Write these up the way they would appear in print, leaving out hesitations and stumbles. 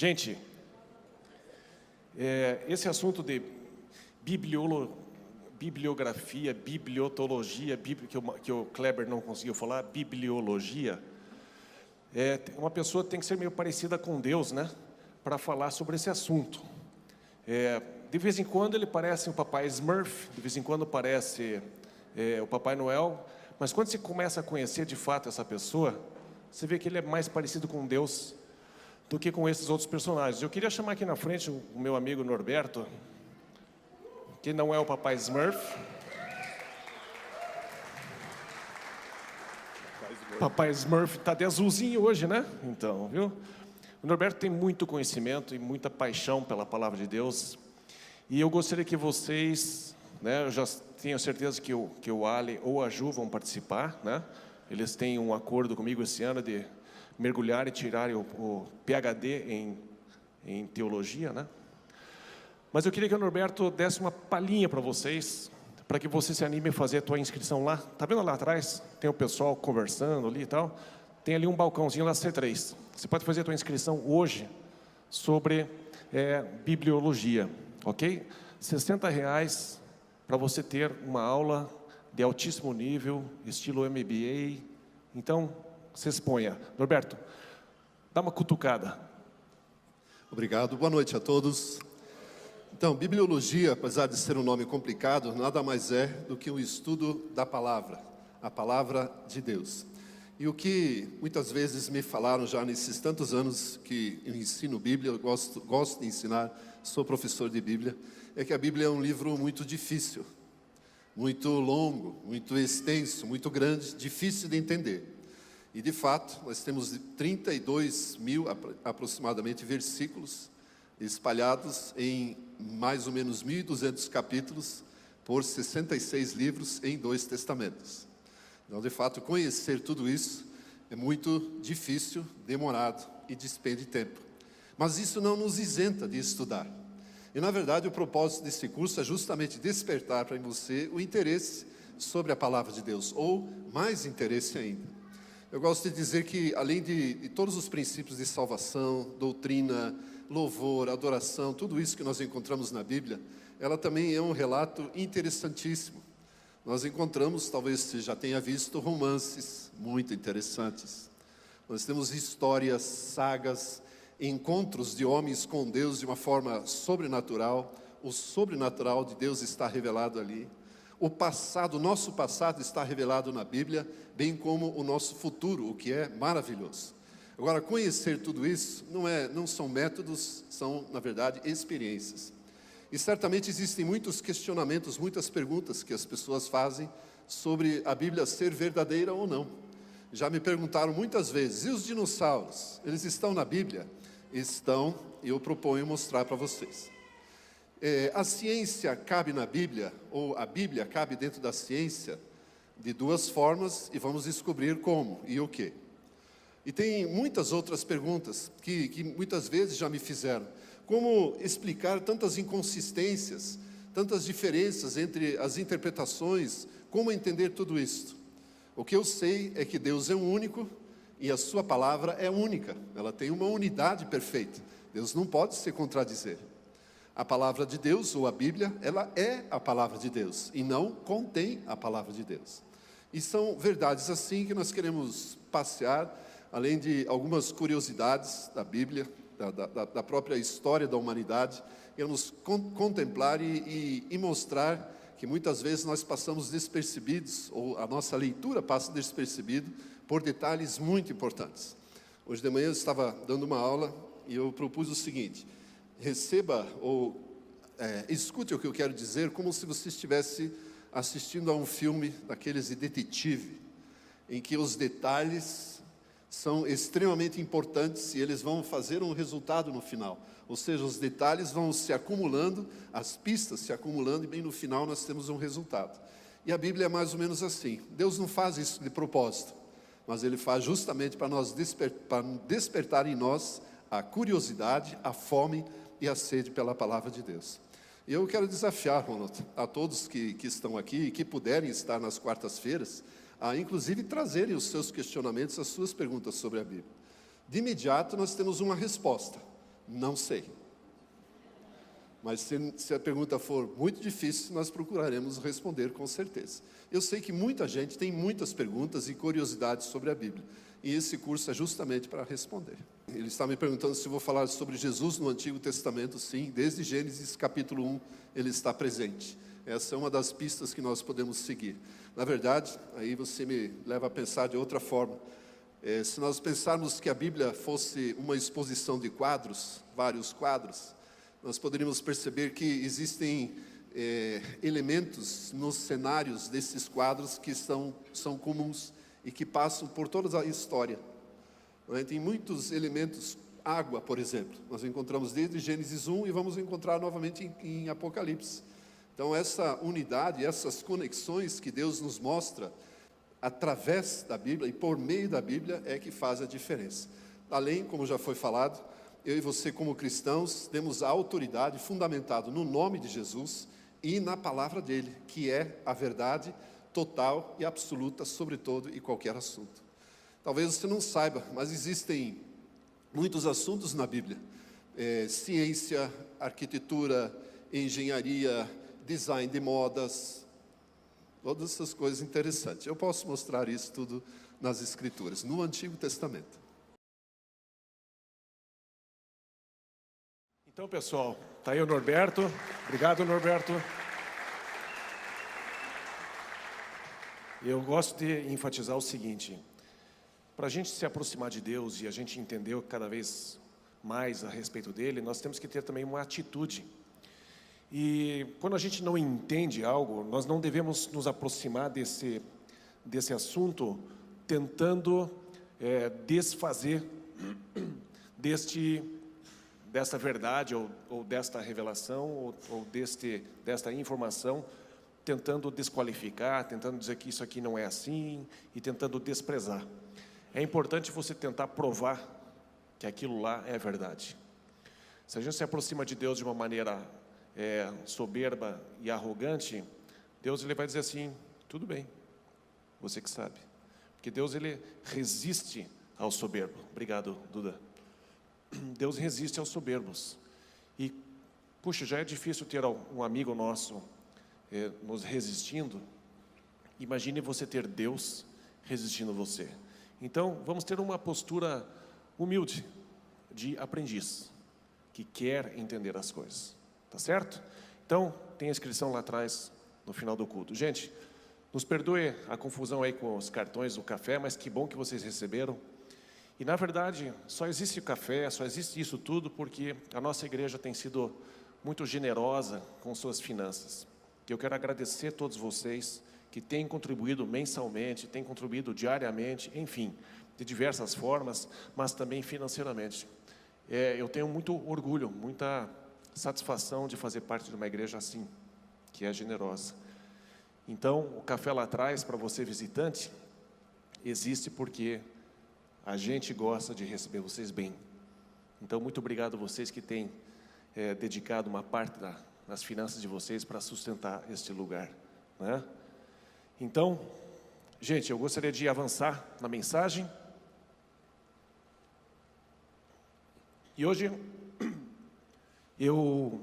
Gente, esse assunto de bibliografia, bibliotologia, que o Kleber não conseguiu falar, bibliologia, uma pessoa tem que ser meio parecida com Deus, né? Para falar sobre esse assunto. De vez em quando ele parece o Papai Smurf, de vez em quando parece o Papai Noel, mas quando você começa a conhecer de fato essa pessoa, você vê que ele é mais parecido com Deus do que com esses outros personagens. Eu queria chamar aqui na frente o meu amigo Norberto, que não é o Papai Smurf. Papai Smurf está de azulzinho hoje, né? Então, viu? O Norberto tem muito conhecimento e muita paixão pela palavra de Deus. E eu gostaria que vocês, né, eu já tenho certeza que o Ali ou a Ju vão participar, né? Eles têm um acordo comigo esse ano de mergulhar e tirarem o PhD em teologia, né? Mas eu queria que o Norberto desse uma palhinha para vocês, para que você se anime a fazer a tua inscrição lá. Tá vendo lá atrás? Tem o pessoal conversando ali e tal. Tem ali um balcãozinho da C3. Você pode fazer a tua inscrição hoje sobre bibliologia, ok? R$60 para você ter uma aula de altíssimo nível, estilo MBA. Então, se exponha. Norberto, dá uma cutucada. Obrigado. Boa noite a todos. Então, bibliologia, apesar de ser um nome complicado, nada mais é do que um estudo da palavra, a palavra de Deus. E o que muitas vezes me falaram já nesses tantos anos que eu ensino Bíblia, eu gosto de ensinar, sou professor de Bíblia, é que a Bíblia é um livro muito difícil, muito longo, muito extenso, muito grande, difícil de entender. E de fato, nós temos 32 mil aproximadamente versículos espalhados em mais ou menos 1.200 capítulos por 66 livros em 2 testamentos. Então, de fato, conhecer tudo isso é muito difícil, demorado e despende tempo. Mas isso não nos isenta de estudar. E, na verdade, o propósito desse curso é justamente despertar para você o interesse sobre a palavra de Deus, ou mais interesse ainda. Eu gosto de dizer que, além de todos os princípios de salvação, doutrina, louvor, adoração, tudo isso que nós encontramos na Bíblia, ela também é um relato interessantíssimo. Nós encontramos, talvez você já tenha visto, romances muito interessantes. Nós temos histórias, sagas, encontros de homens com Deus de uma forma sobrenatural. O sobrenatural de Deus está revelado ali. O passado, o nosso passado está revelado na Bíblia, bem como o nosso futuro, o que é maravilhoso. Agora, conhecer tudo isso não são métodos, são, na verdade, experiências. E certamente existem muitos questionamentos, muitas perguntas que as pessoas fazem sobre a Bíblia ser verdadeira ou não. Já me perguntaram muitas vezes, e os dinossauros? Eles estão na Bíblia? Estão, e eu proponho mostrar para vocês. A ciência cabe na Bíblia, ou a Bíblia cabe dentro da ciência, de duas formas, e vamos descobrir como e o que. E tem muitas outras perguntas que muitas vezes já me fizeram. Como explicar tantas inconsistências, tantas diferenças entre as interpretações, como entender tudo isso? O que eu sei é que Deus é um único e a sua palavra é única. Ela tem uma unidade perfeita. Deus não pode se contradizer. A palavra de Deus, ou a Bíblia, ela é a palavra de Deus e não contém a palavra de Deus. E são verdades assim que nós queremos passear, além de algumas curiosidades da Bíblia, da própria história da humanidade, queremos contemplar e mostrar que muitas vezes nós passamos despercebidos, ou a nossa leitura passa despercebido, por detalhes muito importantes. Hoje de manhã eu estava dando uma aula e eu propus o seguinte: receba ou escute o que eu quero dizer como se você estivesse assistindo a um filme daqueles de detetive, em que os detalhes são extremamente importantes e eles vão fazer um resultado no final. Ou seja, os detalhes vão se acumulando, as pistas se acumulando e bem no final nós temos um resultado. E a Bíblia é mais ou menos assim. Deus não faz isso de propósito, mas Ele faz justamente para despertar em nós a curiosidade, a fome e a sede pela palavra de Deus. E eu quero desafiar, Ronald, a todos que estão aqui e que puderem estar nas quartas-feiras, a inclusive trazerem os seus questionamentos, as suas perguntas sobre a Bíblia. De imediato nós temos uma resposta, Não sei. Mas se a pergunta for muito difícil, nós procuraremos responder com certeza. Eu sei que muita gente tem muitas perguntas e curiosidades sobre a Bíblia. E esse curso é justamente para responder. Ele está me perguntando se eu vou falar sobre Jesus no Antigo Testamento. Sim, desde Gênesis capítulo 1 ele está presente. Essa é uma das pistas que nós podemos seguir. Na verdade, aí você me leva a pensar de outra forma. Se nós pensarmos que a Bíblia fosse uma exposição de quadros, vários quadros, nós poderíamos perceber que existem elementos nos cenários desses quadros que são comuns e que passam por toda a história. Tem muitos elementos, água, por exemplo, nós encontramos desde Gênesis 1 e vamos encontrar novamente em Apocalipse. Então essa unidade, essas conexões que Deus nos mostra através da Bíblia e por meio da Bíblia é que faz a diferença. Além, como já foi falado, eu e você como cristãos temos a autoridade fundamentada no nome de Jesus e na palavra dele, que é a verdade total e absoluta sobre todo e qualquer assunto. Talvez você não saiba, mas existem muitos assuntos na Bíblia. Ciência, arquitetura, engenharia, design de modas, todas essas coisas interessantes. Eu posso mostrar isso tudo nas Escrituras, no Antigo Testamento. Então, pessoal, está aí o Norberto. Obrigado, Norberto. Eu gosto de enfatizar o seguinte: para a gente se aproximar de Deus e a gente entender cada vez mais a respeito dele, nós temos que ter também uma atitude. E quando a gente não entende algo, nós não devemos nos aproximar desse assunto tentando desfazer desta verdade ou desta revelação ou desta informação, tentando desqualificar, tentando dizer que isso aqui não é assim e tentando desprezar. É importante você tentar provar que aquilo lá é verdade. Se a gente se aproxima de Deus de uma maneira soberba e arrogante, Deus ele vai dizer assim: tudo bem, você que sabe. Porque Deus ele resiste ao soberbo. Obrigado, Duda. Deus resiste aos soberbos. E, puxa, já é difícil ter um amigo nosso nos resistindo. Imagine você ter Deus resistindo a você. Então, vamos ter uma postura humilde, de aprendiz, que quer entender as coisas. Tá certo? Então, tem a inscrição lá atrás, no final do culto. Gente, nos perdoe a confusão aí com os cartões do café, mas que bom que vocês receberam. E, na verdade, só existe o café, só existe isso tudo porque a nossa igreja tem sido muito generosa com suas finanças. E eu quero agradecer a todos vocês que têm contribuído mensalmente, têm contribuído diariamente, enfim, de diversas formas, mas também financeiramente. Eu tenho muito orgulho, muita satisfação de fazer parte de uma igreja assim, que é generosa. Então, o café lá atrás, para você visitante, existe porque a gente gosta de receber vocês bem. Então, muito obrigado a vocês que têm dedicado uma parte das finanças de vocês para sustentar este lugar, né? Então, gente, eu gostaria de avançar na mensagem. E hoje eu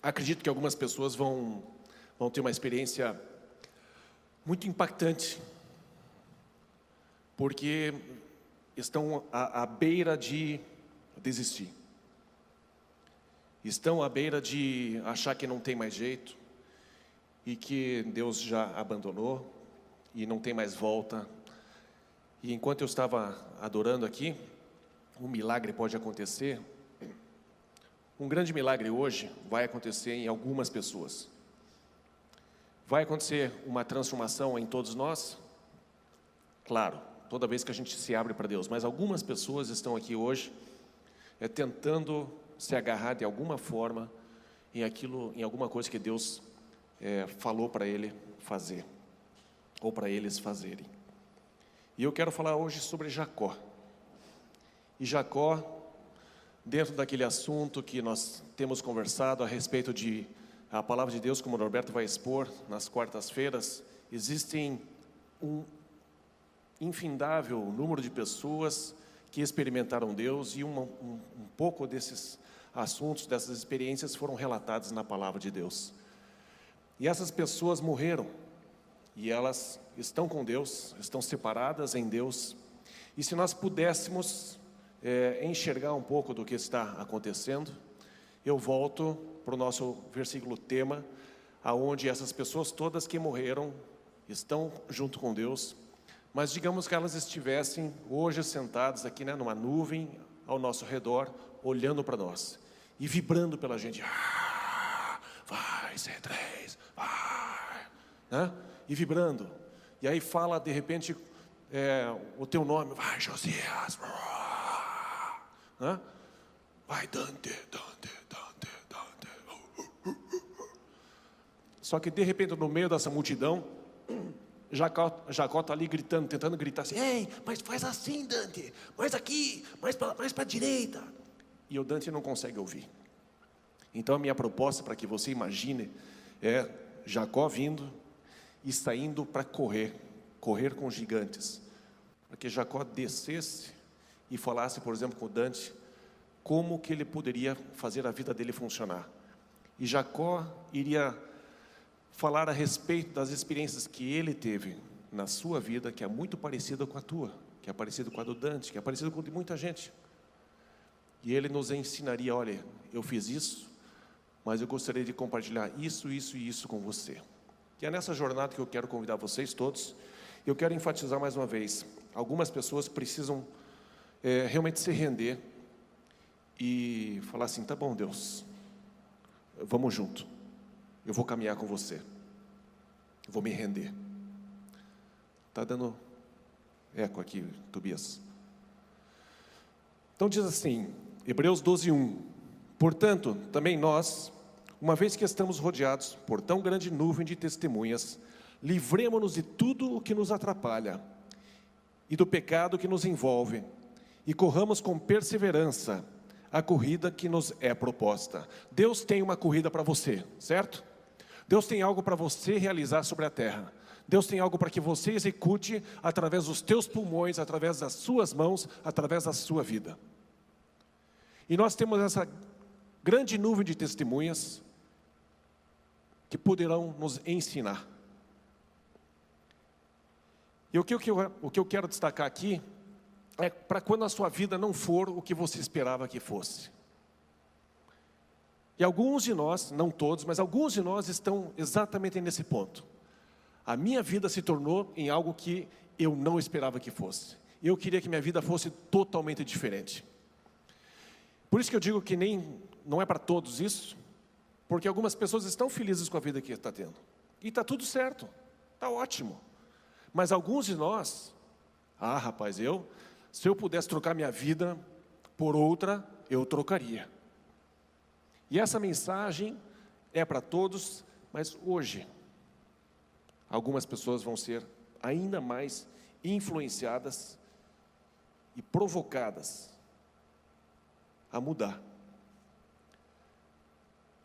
acredito que algumas pessoas vão ter uma experiência muito impactante, porque estão à beira de desistir. Estão à beira de achar que não tem mais jeito e que Deus já abandonou e não tem mais volta. E enquanto eu estava adorando aqui, um milagre pode acontecer. Um grande milagre hoje vai acontecer em algumas pessoas. Vai acontecer uma transformação em todos nós? Claro, toda vez que a gente se abre para Deus. Mas algumas pessoas estão aqui hoje tentando se agarrar de alguma forma em alguma coisa que Deus falou para ele fazer, ou para eles fazerem. E eu quero falar hoje sobre Jacó. E Jacó, dentro daquele assunto que nós temos conversado a respeito de a palavra de Deus, como o Norberto vai expor nas quartas-feiras, existem um infindável número de pessoas que experimentaram Deus, e um pouco desses assuntos, dessas experiências foram relatados na palavra de Deus. E essas pessoas morreram, e elas estão com Deus, estão separadas em Deus. E se nós pudéssemos enxergar um pouco do que está acontecendo, eu volto para o nosso versículo tema, aonde essas pessoas todas que morreram estão junto com Deus, mas digamos que elas estivessem hoje sentadas aqui, né, numa nuvem ao nosso redor, olhando para nós e vibrando pela gente. Vai ser 3, vai, né? E vibrando. E aí fala de repente o teu nome, vai Josias, né? Vai Dante. Só que de repente no meio dessa multidão, Jacó está ali gritando, tentando gritar assim: ei, mas faz assim, Dante, mais aqui, mais para a direita. E o Dante não consegue ouvir. Então a minha proposta para que você imagine é Jacó vindo e saindo para correr com gigantes, para que Jacó descesse e falasse, por exemplo, com o Dante, como que ele poderia fazer a vida dele funcionar. E Jacó iria falar a respeito das experiências que ele teve na sua vida, que é muito parecida com a tua, que é parecida com a do Dante, que é parecida com a de muita gente. E ele nos ensinaria: olha, eu fiz isso, mas eu gostaria de compartilhar isso e isso com você. E é nessa jornada que eu quero convidar vocês todos. Eu quero enfatizar mais uma vez: algumas pessoas precisam realmente se render e falar assim: tá bom, Deus, vamos junto, eu vou caminhar com você, eu vou me render. Está dando eco aqui, Tobias. Então diz assim, Hebreus 12:1: portanto, também nós, uma vez que estamos rodeados por tão grande nuvem de testemunhas, livremo-nos de tudo o que nos atrapalha e do pecado que nos envolve, e corramos com perseverança a corrida que nos é proposta. Deus tem uma corrida para você, certo? Deus tem algo para você realizar sobre a terra. Deus tem algo para que você execute através dos teus pulmões, através das suas mãos, através da sua vida. E nós temos essa grande nuvem de testemunhas que poderão nos ensinar. E o que eu quero destacar aqui é para quando a sua vida não for o que você esperava que fosse. E alguns de nós, não todos, mas alguns de nós estão exatamente nesse ponto. A minha vida se tornou em algo que eu não esperava que fosse. Eu queria que minha vida fosse totalmente diferente. Por isso que eu digo que não é para todos isso, porque algumas pessoas estão felizes com a vida que está tendo. E está tudo certo, está ótimo. Mas alguns de nós, rapaz, se eu pudesse trocar minha vida por outra, eu trocaria. E essa mensagem é para todos, mas hoje, algumas pessoas vão ser ainda mais influenciadas e provocadas a mudar.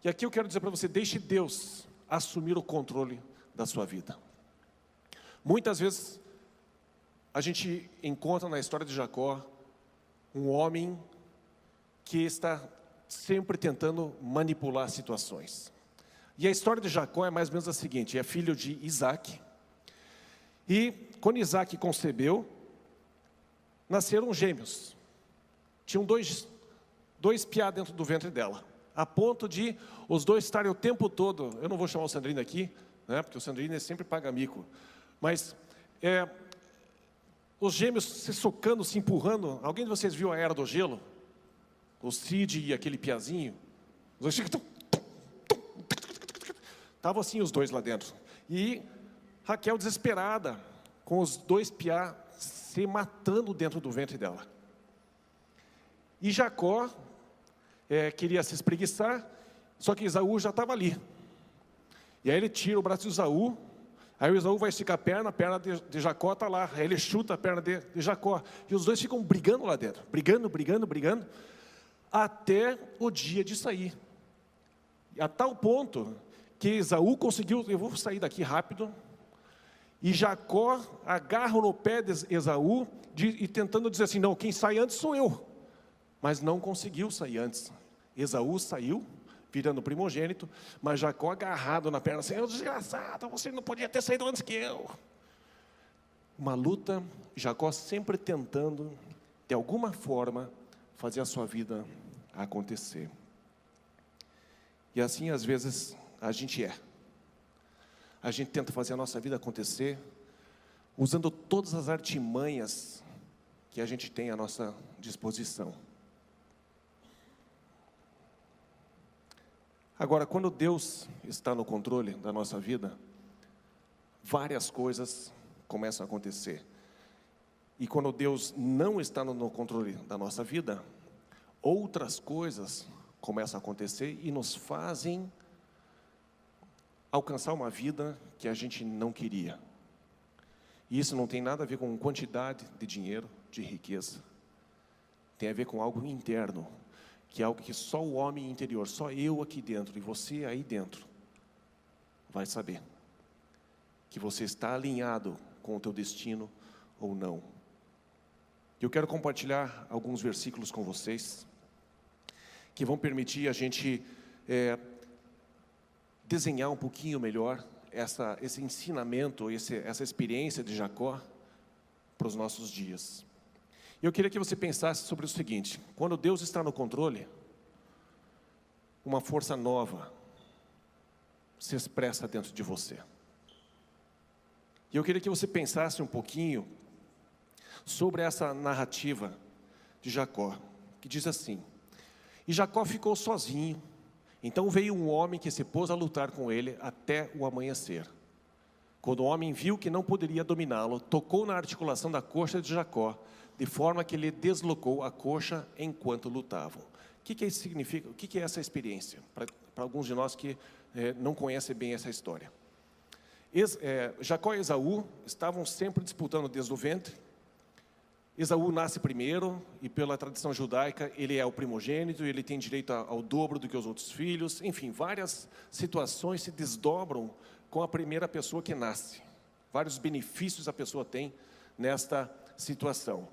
E aqui eu quero dizer para você: deixe Deus assumir o controle da sua vida. Muitas vezes a gente encontra na história de Jacó um homem que está sempre tentando manipular situações. E a história de Jacó é mais ou menos a seguinte: é filho de Isaac, e quando Isaac concebeu, nasceram gêmeos. Tinham dois piá dentro do ventre dela, a ponto de os dois estarem o tempo todo, eu não vou chamar o Sandrine aqui, né, porque o Sandrine sempre paga mico, mas os gêmeos se socando, se empurrando. Alguém de vocês viu a Era do Gelo? O Cid e aquele piazinho, os dois estavam assim os dois lá dentro. E Raquel desesperada, com os dois piá se matando dentro do ventre dela. E Jacó queria se espreguiçar, só que Esaú já estava ali. E aí ele tira o braço de Esaú, aí o Esaú vai esticar a perna de Jacó está lá, aí ele chuta a perna de Jacó, e os dois ficam brigando lá dentro, brigando, até o dia de sair. A tal ponto que Esaú conseguiu: eu vou sair daqui rápido, E Jacó agarra no pé de Esaú e tentando dizer assim, não, quem sai antes sou eu. Mas não conseguiu sair antes. Esaú saiu, virando primogênito, mas Jacó agarrado na perna, assim, desgraçado, você não podia ter saído antes que eu. Uma luta, Jacó sempre tentando, de alguma forma, fazer a sua vida acontecer. E assim, às vezes, a gente é. A gente tenta fazer a nossa vida acontecer, usando todas as artimanhas que a gente tem à nossa disposição. Agora, quando Deus está no controle da nossa vida, várias coisas começam a acontecer. E quando Deus não está no controle da nossa vida, outras coisas começam a acontecer e nos fazem alcançar uma vida que a gente não queria. E isso não tem nada a ver com quantidade de dinheiro, de riqueza. Tem a ver com algo interno, que é algo que só o homem interior, só eu aqui dentro e você aí dentro, vai saber. Que você está alinhado com o teu destino ou não. Eu quero compartilhar alguns versículos com vocês, que vão permitir a gente desenhar um pouquinho melhor esse ensinamento, essa experiência de Jacó para os nossos dias. E eu queria que você pensasse sobre o seguinte: quando Deus está no controle, uma força nova se expressa dentro de você. E eu queria que você pensasse um pouquinho sobre essa narrativa de Jacó, que diz assim: e Jacó ficou sozinho. Então veio um homem que se pôs a lutar com ele até o amanhecer. Quando o homem viu que não poderia dominá-lo, tocou na articulação da coxa de Jacó, de forma que ele deslocou a coxa enquanto lutavam. O que isso significa? O que é essa experiência? Para alguns de nós que não conhecem bem essa história. Jacó e Esaú estavam sempre disputando desde o ventre. Esaú nasce primeiro e pela tradição judaica ele é o primogênito, ele tem direito ao dobro do que os outros filhos. Enfim, várias situações se desdobram com a primeira pessoa que nasce. Vários benefícios a pessoa tem nesta situação.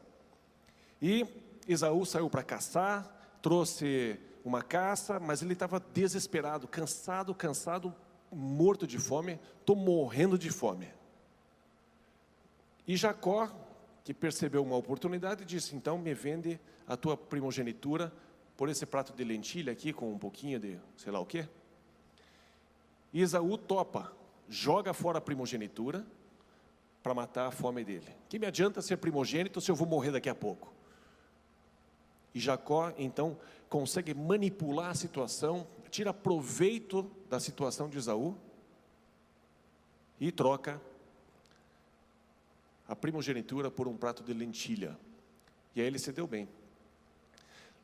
E Esaú saiu para caçar, trouxe uma caça, mas ele estava desesperado, cansado, morto de fome. Estou morrendo de fome. E Jacó, que percebeu uma oportunidade, disse: então me vende a tua primogenitura por esse prato de lentilha aqui, com um pouquinho de sei lá o quê. E Esaú topa, joga fora a primogenitura para matar a fome dele. Que me adianta ser primogênito se eu vou morrer daqui a pouco? E Jacó então consegue manipular a situação, tira proveito da situação de Esaú e troca a primogenitura por um prato de lentilha. E aí ele se deu bem.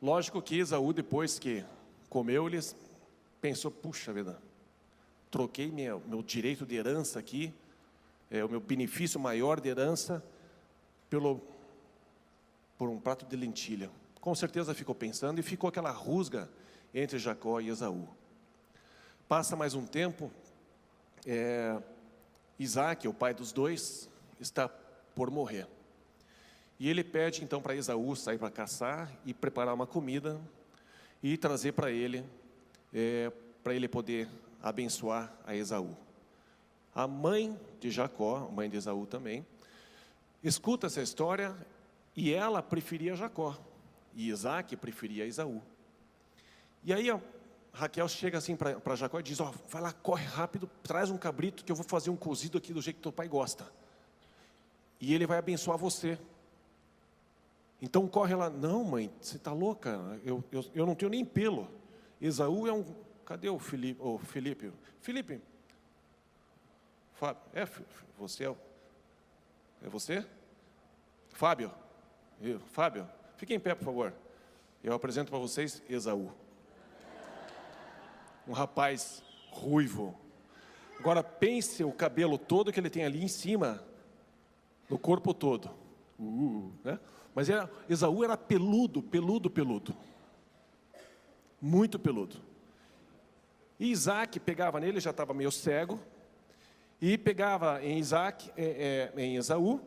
Lógico que Esaú, depois que comeu, ele pensou: puxa vida, troquei meu direito de herança aqui, o meu benefício maior de herança, por um prato de lentilha. Com certeza ficou pensando, e ficou aquela rusga entre Jacó e Esaú. Passa mais um tempo, Isaac, o pai dos dois, está por morrer. E ele pede então para Esaú sair para caçar e preparar uma comida e trazer para ele poder abençoar a Esaú. A mãe de Jacó, a mãe de Esaú também, escuta essa história e ela preferia Jacó. E Isaac preferia Esaú. E aí a Raquel chega assim para Jacó e diz: vai lá, corre rápido, traz um cabrito que eu vou fazer um cozido aqui do jeito que teu pai gosta. E ele vai abençoar você. Então corre lá. Não, mãe, você está louca? Eu não tenho nem pelo. Esaú é um... Cadê o Felipe? Felipe. Fábio. Você? É você? Fábio. Fábio, fique em pé, por favor. Eu apresento para vocês Esaú. Um rapaz ruivo. Agora pense o cabelo todo que ele tem ali em cima, no corpo todo. Né? Mas Esaú era peludo. Muito peludo. E Isaac pegava nele, já estava meio cego, E pegava em em Esaú,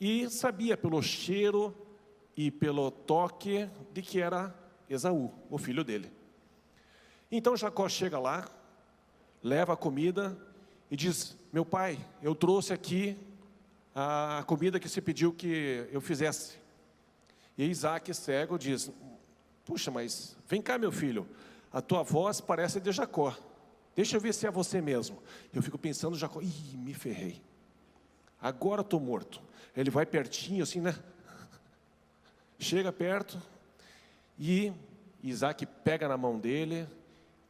e sabia pelo cheiro e pelo toque de que era Esaú, o filho dele. Então Jacó chega lá, leva a comida e diz: meu pai, eu trouxe aqui a comida que você pediu que eu fizesse. E Isaac, cego, diz: puxa, mas vem cá, meu filho, a tua voz parece de Jacó, deixa eu ver se é você mesmo. Eu fico pensando, Jacó, me ferrei, agora estou morto. Ele vai pertinho assim, né? Chega perto e Isaac pega na mão dele,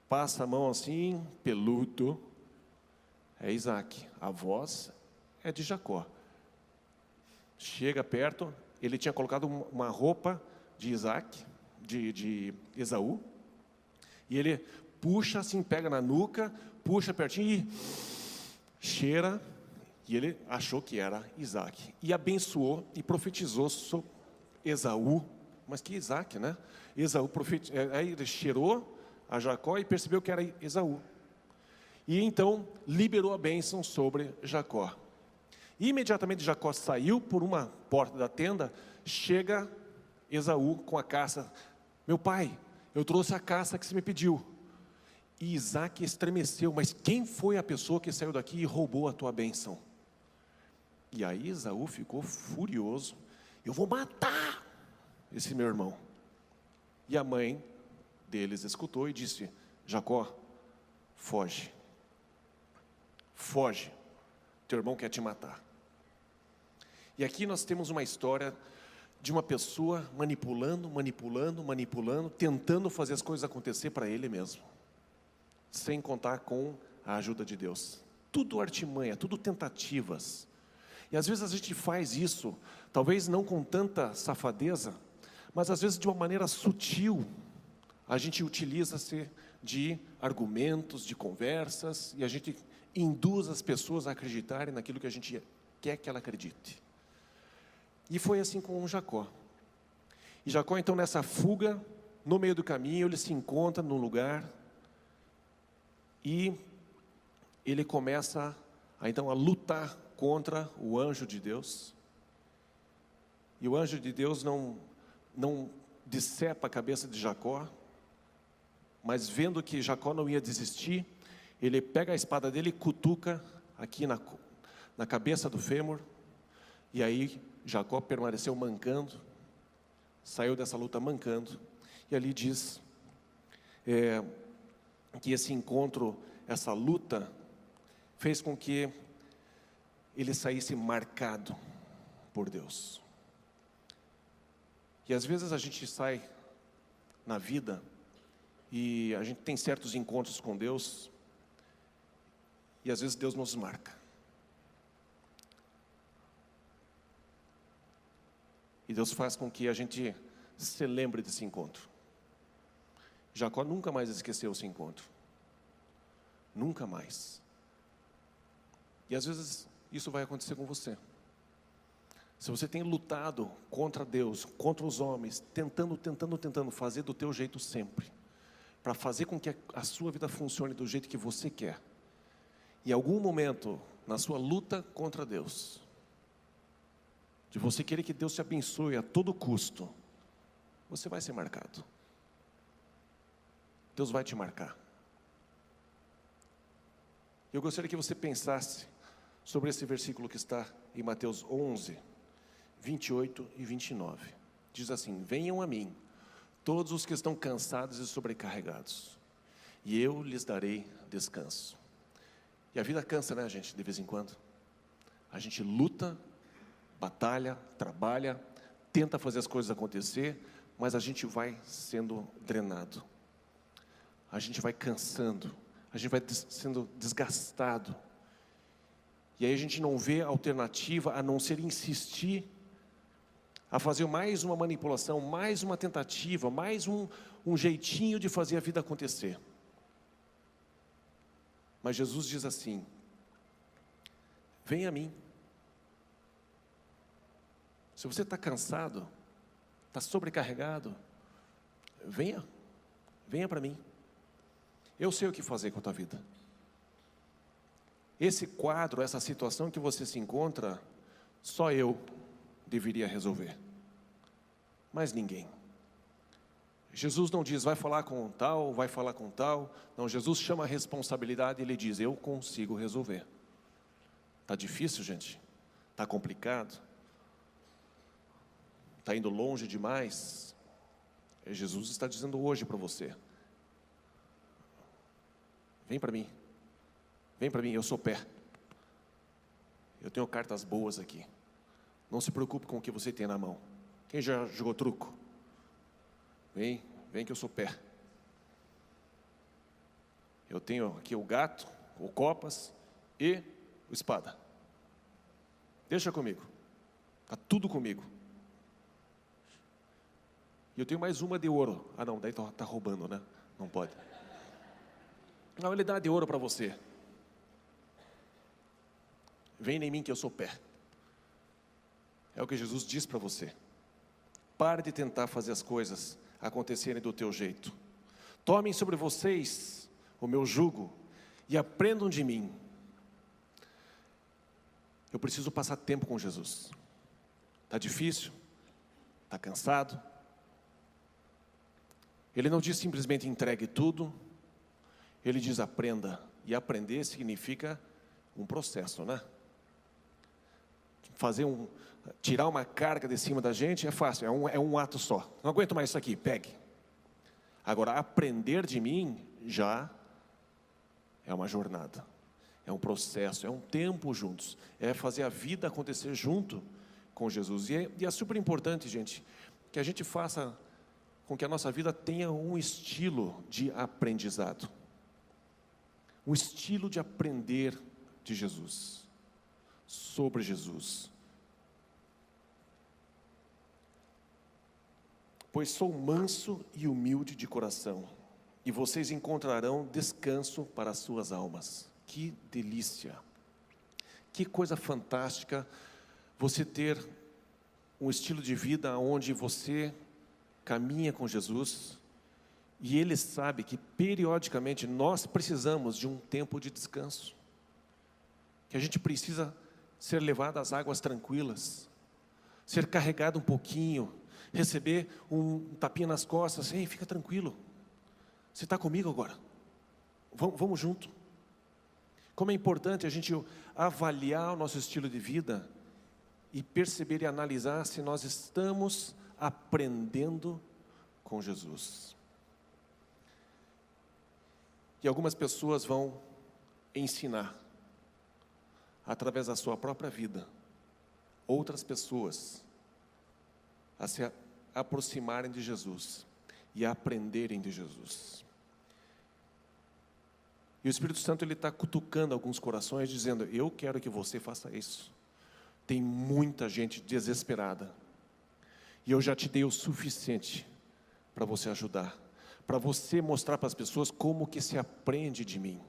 passa a mão assim, peludo. É Isaac, a voz é de Jacó. Chega perto, ele tinha colocado uma roupa de Isaac, de Esaú, e ele puxa assim, pega na nuca, puxa pertinho e cheira, e ele achou que era Isaac, e abençoou e profetizou sobre Esaú. Mas que Isaac, né? Esaú aí ele cheirou a Jacó e percebeu que era Esaú. E então liberou a bênção sobre Jacó. E imediatamente Jacó saiu por uma porta da tenda, chega Esaú com a caça. Meu pai, eu trouxe a caça que você me pediu. E Isaac estremeceu, mas quem foi a pessoa que saiu daqui e roubou a tua bênção? E aí Esaú ficou furioso. Eu vou matar esse meu irmão. E a mãe deles escutou e disse: Jacó, foge. Foge, teu irmão quer te matar. E aqui nós temos uma história de uma pessoa manipulando, tentando fazer as coisas acontecer para ele mesmo, sem contar com a ajuda de Deus. Tudo artimanha, tudo tentativas. E às vezes a gente faz isso, talvez não com tanta safadeza, mas às vezes de uma maneira sutil. A gente utiliza-se de argumentos, de conversas, e a gente induz as pessoas a acreditarem naquilo que a gente quer que ela acredite. E foi assim com Jacó. E Jacó, então, nessa fuga, no meio do caminho, ele se encontra num lugar e ele começa então a lutar contra o anjo de Deus. E o anjo de Deus não decepa a cabeça de Jacó, mas vendo que Jacó não ia desistir, ele pega a espada dele e cutuca aqui na cabeça do fêmur. E aí Jacó permaneceu mancando, saiu dessa luta mancando. E ali diz que esse encontro, essa luta, fez com que ele saísse marcado por Deus. E às vezes a gente sai na vida e a gente tem certos encontros com Deus, e às vezes Deus nos marca. E Deus faz com que a gente se lembre desse encontro. Jacó nunca mais esqueceu esse encontro. Nunca mais. E às vezes isso vai acontecer com você. Se você tem lutado contra Deus, contra os homens, tentando fazer do teu jeito sempre, para fazer com que a sua vida funcione do jeito que você quer, em algum momento, na sua luta contra Deus, de você querer que Deus te abençoe a todo custo, você vai ser marcado. Deus vai te marcar. Eu gostaria que você pensasse sobre esse versículo que está em Mateus 11, 28 e 29. Diz assim: venham a mim, todos os que estão cansados e sobrecarregados, e eu lhes darei descanso. E a vida cansa, né, gente, de vez em quando. A gente luta, batalha, trabalha, tenta fazer as coisas acontecer, mas a gente vai sendo drenado. A gente vai cansando, a gente vai sendo desgastado. E aí a gente não vê alternativa a não ser insistir a fazer mais uma manipulação, mais uma tentativa, mais um jeitinho de fazer a vida acontecer. Mas Jesus diz assim: venha a mim. Se você está cansado, está sobrecarregado, venha para mim. Eu sei o que fazer com a tua vida. esse quadro, essa situação que você se encontra, só eu deveria resolver. Mas ninguém. Jesus não diz, vai falar com tal, vai falar com tal. Não, Jesus chama a responsabilidade e Ele diz, eu consigo resolver. Está difícil, gente? Está complicado? Está indo longe demais? Jesus está dizendo hoje para você, vem para mim, eu sou pé. Eu tenho cartas boas aqui. Não se preocupe com o que você tem na mão. Quem já jogou truco? Vem que eu sou pé. Eu tenho aqui o gato, o copas e o espada. Deixa comigo. Está tudo comigo. E eu tenho mais uma de ouro. Ah não, daí está roubando, né? Não pode. Não, ele dá de ouro para você. Vem em mim que eu sou pé. É o que Jesus diz para você. Pare de tentar fazer as coisas acontecerem do teu jeito. Tomem sobre vocês o meu jugo e aprendam de mim. Eu preciso passar tempo com Jesus. Está difícil? Está cansado? Ele não diz simplesmente entregue tudo. Ele diz aprenda. E aprender significa um processo, né? Tirar uma carga de cima da gente é fácil, é um ato só. Não aguento mais isso aqui, pegue. Agora, aprender de mim já é uma jornada, é um processo, é um tempo juntos, é fazer a vida acontecer junto com Jesus. E é super importante, gente, que a gente faça com que a nossa vida tenha um estilo de aprendizado, um estilo de aprender de Jesus, sobre Jesus. Pois sou manso e humilde de coração, e vocês encontrarão descanso para as suas almas. Que delícia! Que coisa fantástica você ter um estilo de vida onde você caminha com Jesus, e Ele sabe que periodicamente nós precisamos de um tempo de descanso, que a gente precisa ser levado às águas tranquilas, ser carregado um pouquinho, receber um tapinha nas costas. Ei, fica tranquilo, você está comigo agora, vamos junto. Como é importante a gente avaliar o nosso estilo de vida e perceber e analisar se nós estamos aprendendo com Jesus. E algumas pessoas vão ensinar através da sua própria vida outras pessoas a se aproximarem de Jesus e a aprenderem de Jesus. E o Espírito Santo, ele está cutucando alguns corações, dizendo, eu quero que você faça isso. Tem muita gente desesperada, e eu já te dei o suficiente para você ajudar, para você mostrar para as pessoas como que se aprende de mim.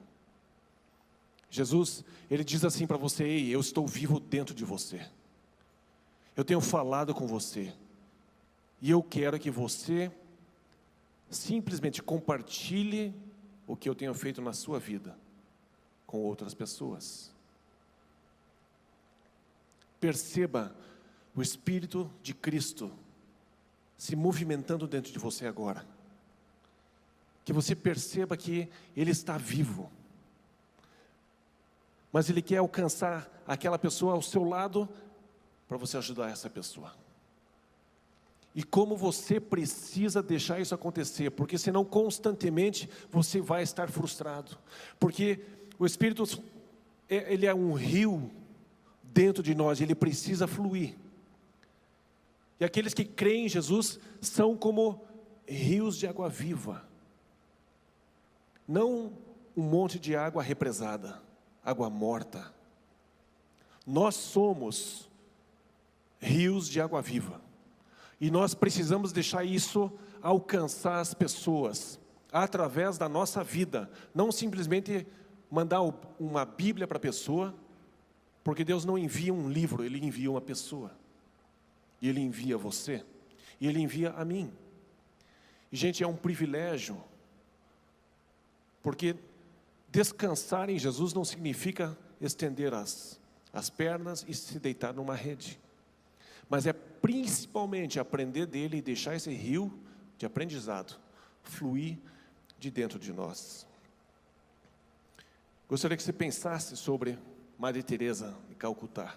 Jesus, Ele diz assim para você, ei, eu estou vivo dentro de você, eu tenho falado com você, e eu quero que você simplesmente compartilhe o que eu tenho feito na sua vida com outras pessoas. Perceba o Espírito de Cristo se movimentando dentro de você agora. Que você perceba que Ele está vivo, mas Ele quer alcançar aquela pessoa ao seu lado para você ajudar essa pessoa. E como você precisa deixar isso acontecer, porque senão constantemente você vai estar frustrado, porque o Espírito, ele é um rio dentro de nós, ele precisa fluir. E aqueles que creem em Jesus são como rios de água viva, não um monte de água represada, água morta. Nós somos rios de água viva, e nós precisamos deixar isso alcançar as pessoas, através da nossa vida, não simplesmente mandar uma Bíblia para a pessoa, porque Deus não envia um livro, Ele envia uma pessoa, e Ele envia você, e Ele envia a mim. E gente, é um privilégio, porque descansar em Jesus não significa estender as pernas e se deitar numa rede. Mas é principalmente aprender dele e deixar esse rio de aprendizado fluir de dentro de nós. Gostaria que você pensasse sobre Madre Teresa de Calcutá.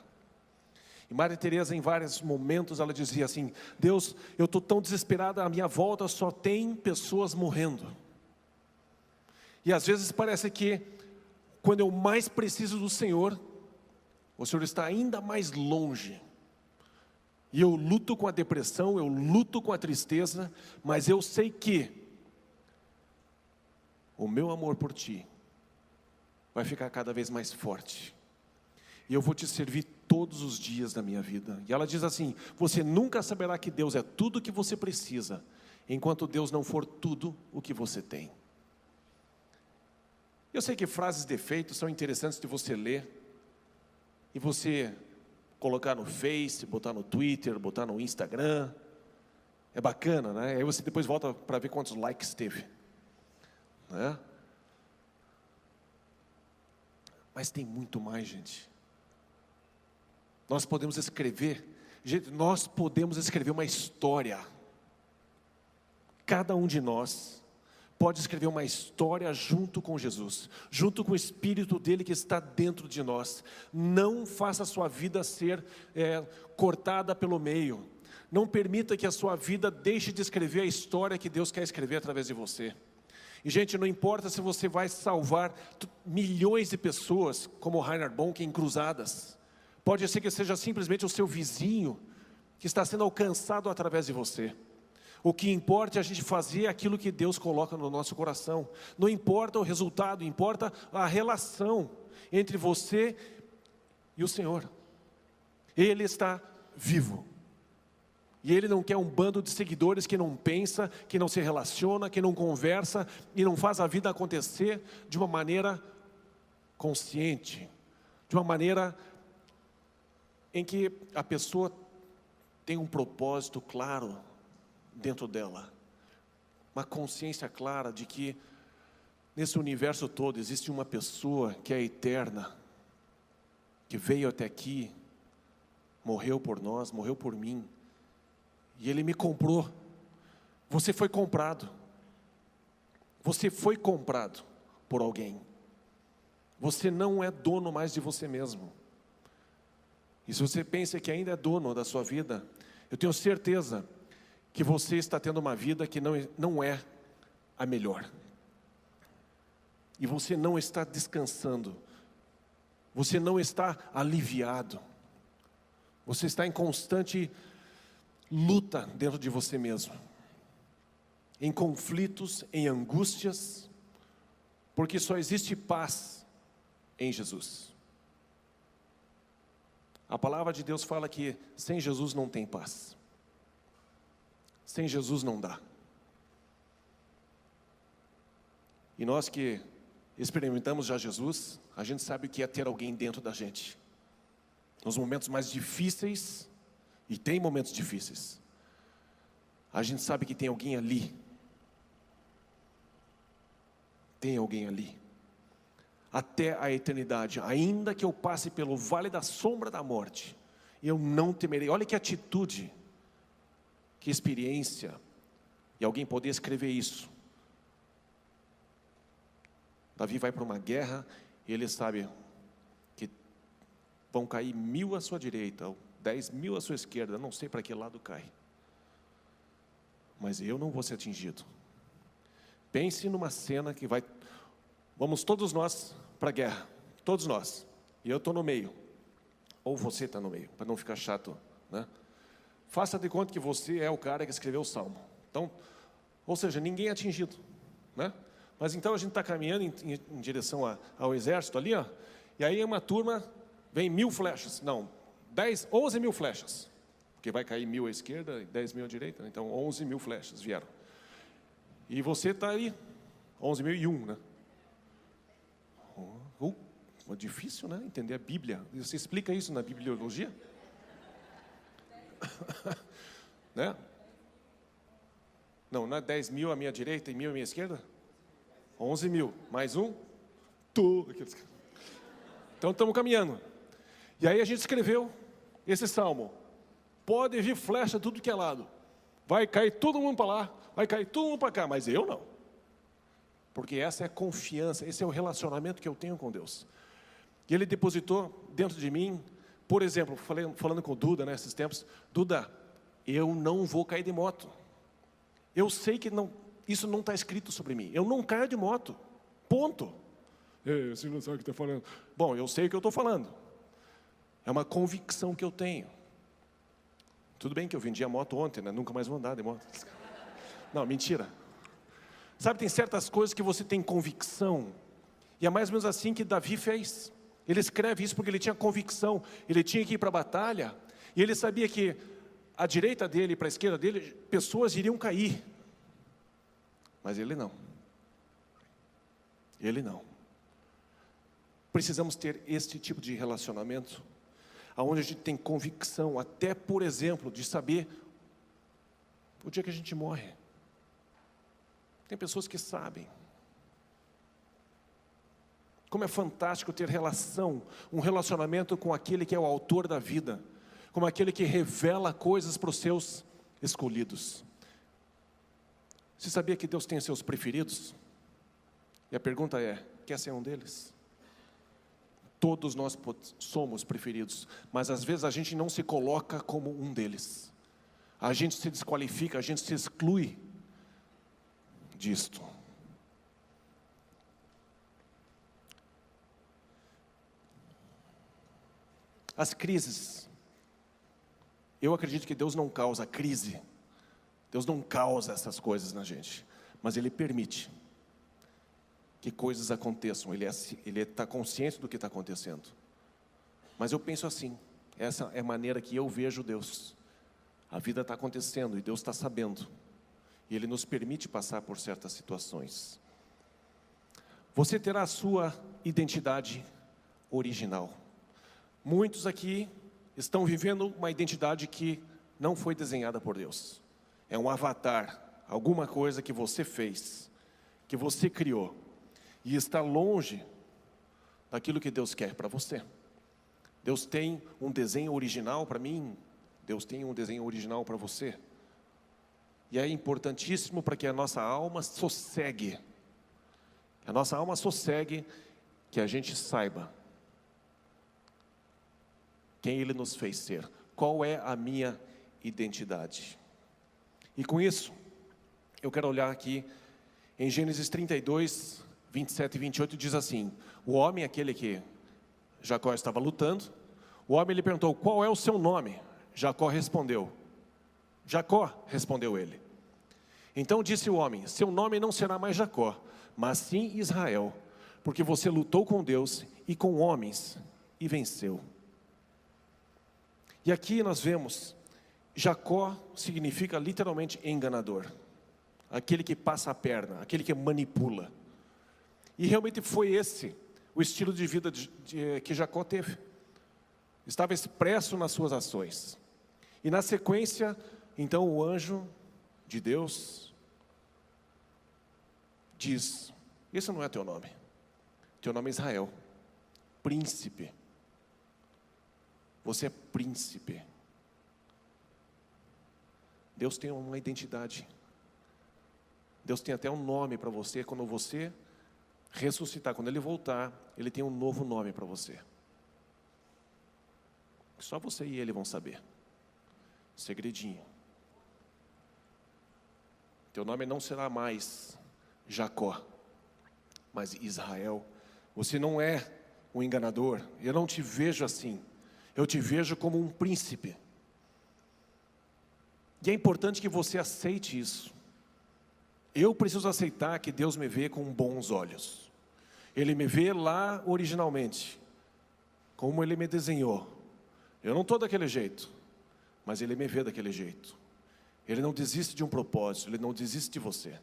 E Madre Teresa, em vários momentos, ela dizia assim: Deus, eu estou tão desesperada, à minha volta só tem pessoas morrendo. E às vezes parece que, quando eu mais preciso do Senhor, o Senhor está ainda mais longe. E eu luto com a depressão, eu luto com a tristeza, mas eu sei que o meu amor por Ti vai ficar cada vez mais forte. E eu vou Te servir todos os dias da minha vida. E ela diz assim: você nunca saberá que Deus é tudo o que você precisa, enquanto Deus não for tudo o que você tem. Eu sei que frases de efeito são interessantes de você ler, e você colocar no Face, botar no Twitter, botar no Instagram. É bacana, né? Aí você depois volta para ver quantos likes teve, né? Mas tem muito mais, gente. Nós podemos escrever, gente, nós podemos escrever uma história. Cada um de nós pode escrever uma história junto com Jesus, junto com o Espírito dele que está dentro de nós. Não faça a sua vida ser cortada pelo meio. Não permita que a sua vida deixe de escrever a história que Deus quer escrever através de você. E gente, não importa se você vai salvar milhões de pessoas, como Reinhard Bonnke, em cruzadas. Pode ser que seja simplesmente o seu vizinho que está sendo alcançado através de você. O que importa é a gente fazer aquilo que Deus coloca no nosso coração. Não importa o resultado, importa a relação entre você e o Senhor. Ele está vivo. E Ele não quer um bando de seguidores que não pensa, que não se relaciona, que não conversa e não faz a vida acontecer de uma maneira consciente, de uma maneira em que a pessoa tem um propósito claro dentro dela, uma consciência clara de que nesse universo todo existe uma pessoa que é eterna, que veio até aqui, morreu por nós, morreu por mim, e Ele me comprou. Você foi comprado. Você foi comprado por alguém. Você não é dono mais de você mesmo. E se você pensa que ainda é dono da sua vida, eu tenho certeza que você está tendo uma vida que não é a melhor. E você não está descansando. Você não está aliviado. Você está em constante luta dentro de você mesmo. Em conflitos, em angústias, porque só existe paz em Jesus. A palavra de Deus fala que sem Jesus não tem paz. Sem Jesus não dá. E nós que experimentamos já Jesus, a gente sabe o que é ter alguém dentro da gente. Nos momentos mais difíceis, e tem momentos difíceis, a gente sabe que tem alguém ali. Tem alguém ali. Até a eternidade, ainda que eu passe pelo vale da sombra da morte, eu não temerei. Olha que atitude, que experiência, e alguém poder escrever isso. Davi vai para uma guerra, e ele sabe que vão cair 1000 à sua direita, ou 10.000 à sua esquerda, não sei para que lado cai, mas eu não vou ser atingido. Pense numa cena que vamos todos nós para a guerra, todos nós, e eu estou no meio, ou você está no meio, para não ficar chato, né? Faça de conta que você é o cara que escreveu o salmo. Então, ou seja, ninguém é atingido, né? Mas então a gente está caminhando em direção ao exército ali, ó, e aí uma turma vem 1000 flechas, não, 11.000 flechas, porque vai cair 1000 à esquerda e 10.000 à direita, né? Então 11.000 flechas vieram. E você está aí, 11.001, né? Difícil, né? Entender a Bíblia. Você explica isso na bibliologia? Né? Não é 10.000 à minha direita e 1.000 à minha esquerda? 11.000, mais um? Então estamos caminhando. E aí a gente escreveu esse salmo. Pode vir flecha tudo que é lado. Vai cair todo mundo para lá, vai cair todo mundo para cá, mas eu não. Porque essa é a confiança, esse é o relacionamento que eu tenho com Deus. E Ele depositou dentro de mim, por exemplo, falando com o Duda nesses tempos, Duda, eu não vou cair de moto. Eu sei que isso não está escrito sobre mim. Eu não caio de moto. Ponto. Você não sabe o que está falando. Bom, eu sei o que eu estou falando. É uma convicção que eu tenho. Tudo bem que eu vendi a moto ontem, né? Nunca mais vou andar de moto. Não, mentira. Sabe, tem certas coisas que você tem convicção. E é mais ou menos assim que Davi fez. Ele escreve isso porque ele tinha convicção. Ele tinha que ir para a batalha. E ele sabia que à direita dele e para a esquerda dele, pessoas iriam cair. Mas ele não. Ele não. Precisamos ter este tipo de relacionamento, onde a gente tem convicção, até por exemplo, de saber o dia que a gente morre. Tem pessoas que sabem. Como é fantástico ter um relacionamento com aquele que é o autor da vida, como aquele que revela coisas para os seus escolhidos. Você sabia que Deus tem seus preferidos? E a pergunta é, quer ser um deles? Todos nós somos preferidos, mas às vezes a gente não se coloca como um deles. A gente se desqualifica, a gente se exclui disto. As crises. Eu acredito que Deus não causa crise. Deus não causa essas coisas na gente, mas Ele permite que coisas aconteçam. Ele está consciente do que está acontecendo. Mas eu penso assim, essa é a maneira que eu vejo Deus. A vida está acontecendo e Deus está sabendo. E Ele nos permite passar por certas situações. Você terá a sua identidade original. Muitos aqui estão vivendo uma identidade que não foi desenhada por Deus. É um avatar, alguma coisa que você fez, que você criou. E está longe daquilo que Deus quer para você. Deus tem um desenho original para mim. Deus tem um desenho original para você. E é importantíssimo para que a nossa alma sossegue. A nossa alma sossegue, que a gente saiba quem Ele nos fez ser. Qual é a minha identidade. E com isso, eu quero olhar aqui em Gênesis 32, 27 e 28, diz assim: o homem, aquele que Jacó estava lutando, o homem lhe perguntou, qual é o seu nome? Jacó respondeu, ele. Então disse o homem, seu nome não será mais Jacó, mas sim Israel, porque você lutou com Deus e com homens e venceu. E aqui nós vemos, Jacó significa literalmente enganador, aquele que passa a perna, aquele que manipula. E realmente foi esse o estilo de vida que Jacó teve. Estava expresso nas suas ações. E na sequência, então o anjo de Deus diz, esse não é teu nome. Teu nome é Israel, príncipe. Você é príncipe. Deus tem uma identidade. Deus tem até um nome para você quando você ressuscitar, quando Ele voltar, Ele tem um novo nome para você. Só você e Ele vão saber. Segredinho. Teu nome não será mais Jacó, mas Israel. Você não é um enganador. Eu não te vejo assim. Eu te vejo como um príncipe. E é importante que você aceite isso. Eu preciso aceitar que Deus me vê com bons olhos. Ele me vê lá originalmente, como Ele me desenhou. Eu não estou daquele jeito, mas Ele me vê daquele jeito. Ele não desiste de um propósito, Ele não desiste de você.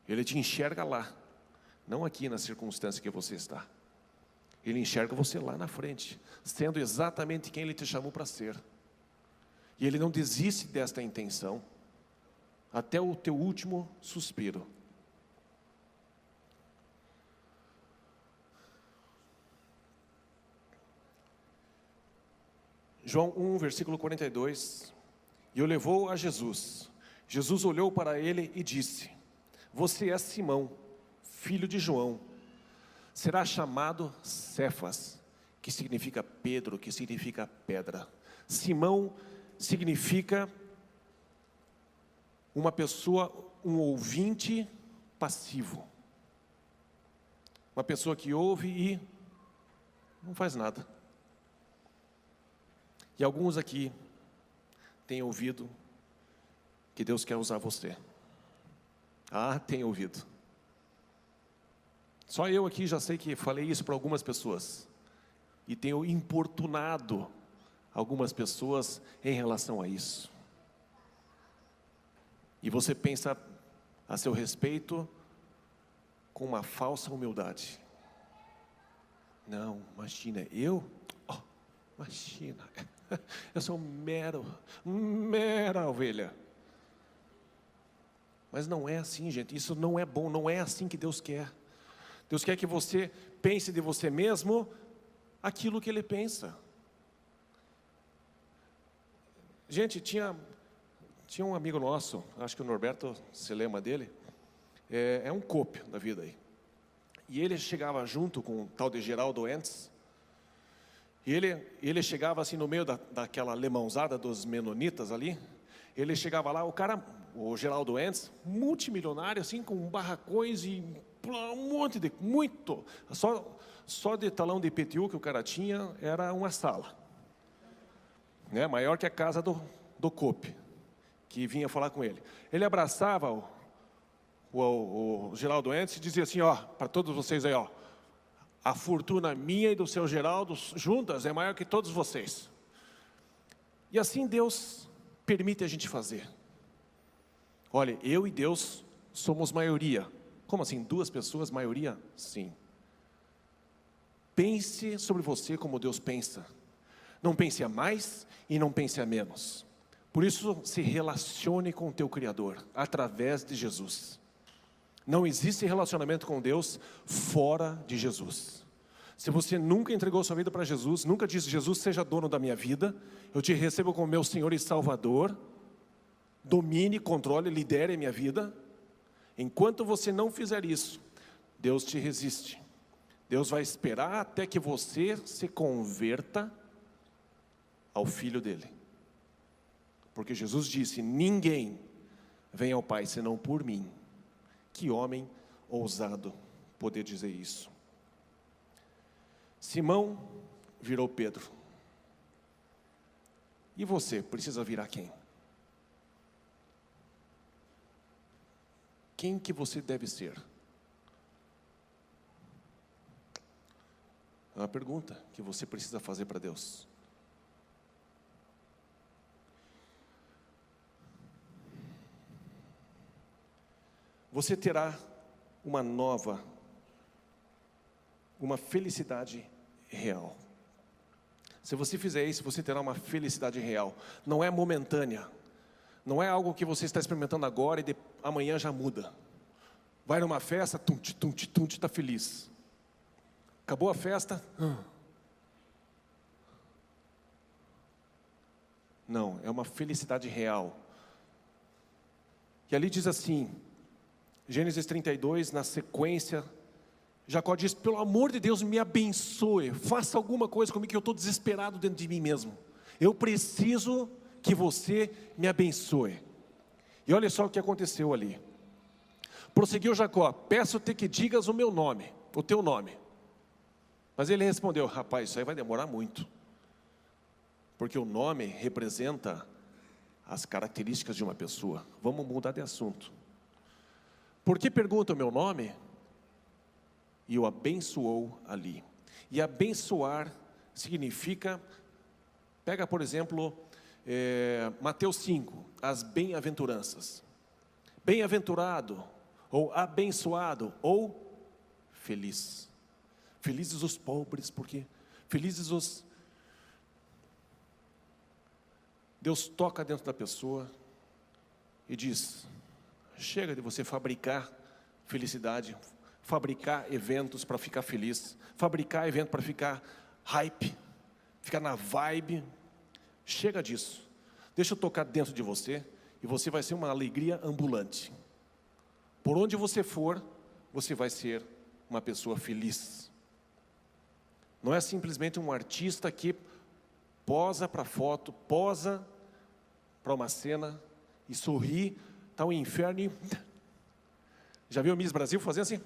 Ele te enxerga lá, não aqui na circunstância que você está. Ele enxerga você lá na frente, sendo exatamente quem Ele te chamou para ser. E Ele não desiste desta intenção, até o teu último suspiro. João 1, versículo 42. E o levou a Jesus. Jesus olhou para ele e disse: você é Simão, filho de João. Será chamado Cefas, que significa Pedro, que significa pedra. Simão significa uma pessoa, um ouvinte passivo. Uma pessoa que ouve e não faz nada. E alguns aqui têm ouvido que Deus quer usar você. Ah, tem ouvido. Só eu aqui já sei que falei isso para algumas pessoas. E tenho importunado algumas pessoas em relação a isso. E você pensa a seu respeito com uma falsa humildade. Não, imagina, eu? Oh, imagina, eu sou mera ovelha. Mas não é assim, gente, isso não é bom, não é assim que Deus quer. Deus quer que você pense de você mesmo aquilo que Ele pensa. Gente, tinha um amigo nosso, acho que o Norberto se lembra dele, é um cope da vida aí. E ele chegava junto com o tal de Geraldo Entes, e ele chegava assim no meio daquela alemãozada dos menonitas ali, ele chegava lá, o Geraldo Entes, multimilionário assim, com barracões e um monte de, só de talão de IPTU que o cara tinha, era uma sala, né, maior que a casa do cope, que vinha falar com ele. Ele abraçava o Geraldo Entes e dizia assim, ó, para todos vocês aí, ó, a fortuna minha e do seu Geraldo juntas é maior que todos vocês. E assim Deus permite a gente fazer. Olha, eu e Deus somos maioria. Como assim? 2 pessoas, maioria? Sim. Pense sobre você como Deus pensa. Não pense a mais e não pense a menos. Por isso, se relacione com o teu Criador, através de Jesus. Não existe relacionamento com Deus fora de Jesus. Se você nunca entregou sua vida para Jesus, nunca disse, Jesus seja dono da minha vida, eu te recebo como meu Senhor e Salvador, domine, controle, lidere a minha vida. Enquanto você não fizer isso, Deus te resiste. Deus vai esperar até que você se converta ao Filho dele. Porque Jesus disse, ninguém vem ao Pai senão por mim. Que homem ousado poder dizer isso. Simão virou Pedro. E você precisa virar quem? Quem que você deve ser? É uma pergunta que você precisa fazer para Deus. Você terá uma felicidade real. Se você fizer isso, você terá uma felicidade real. Não é momentânea. Não é algo que você está experimentando agora e amanhã já muda. Vai numa festa, está feliz. Acabou a festa. Não, é uma felicidade real. E ali diz assim, Gênesis 32, na sequência, Jacó diz, pelo amor de Deus, me abençoe, faça alguma coisa comigo, que eu estou desesperado dentro de mim mesmo. Eu preciso que você me abençoe. E olha só o que aconteceu ali. Prosseguiu Jacó, peço-te que digas o meu nome, o teu nome. Mas ele respondeu, rapaz, isso aí vai demorar muito. Porque o nome representa as características de uma pessoa. Vamos mudar de assunto. Por que pergunta o meu nome? E o abençoou ali. E abençoar significa, pega por exemplo, Mateus 5, as bem-aventuranças. Bem-aventurado, ou abençoado, ou feliz. Felizes os pobres, porque felizes os... Deus toca dentro da pessoa e diz, chega de você fabricar felicidade, fabricar eventos para ficar feliz, fabricar evento para ficar hype, ficar na vibe. Chega disso. Deixa eu tocar dentro de você e você vai ser uma alegria ambulante. Por onde você for, você vai ser uma pessoa feliz. Não é simplesmente um artista que posa para foto, posa para uma cena e sorri, está um inferno e... Já viu o Miss Brasil fazendo assim?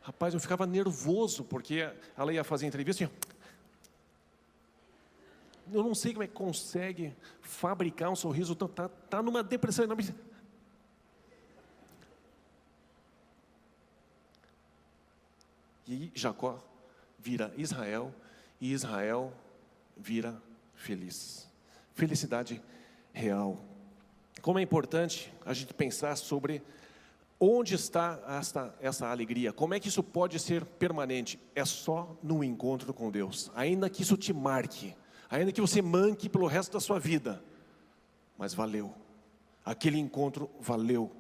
Rapaz, eu ficava nervoso, porque ela ia fazer entrevista assim... Eu não sei como é que consegue fabricar um sorriso, tá numa depressão enorme. E Jacó vira Israel, e Israel vira feliz. Felicidade real. Como é importante a gente pensar sobre onde está essa alegria. Como é que isso pode ser permanente? É só no encontro com Deus. Ainda que isso te marque, ainda que você manque pelo resto da sua vida, mas valeu. Aquele encontro valeu,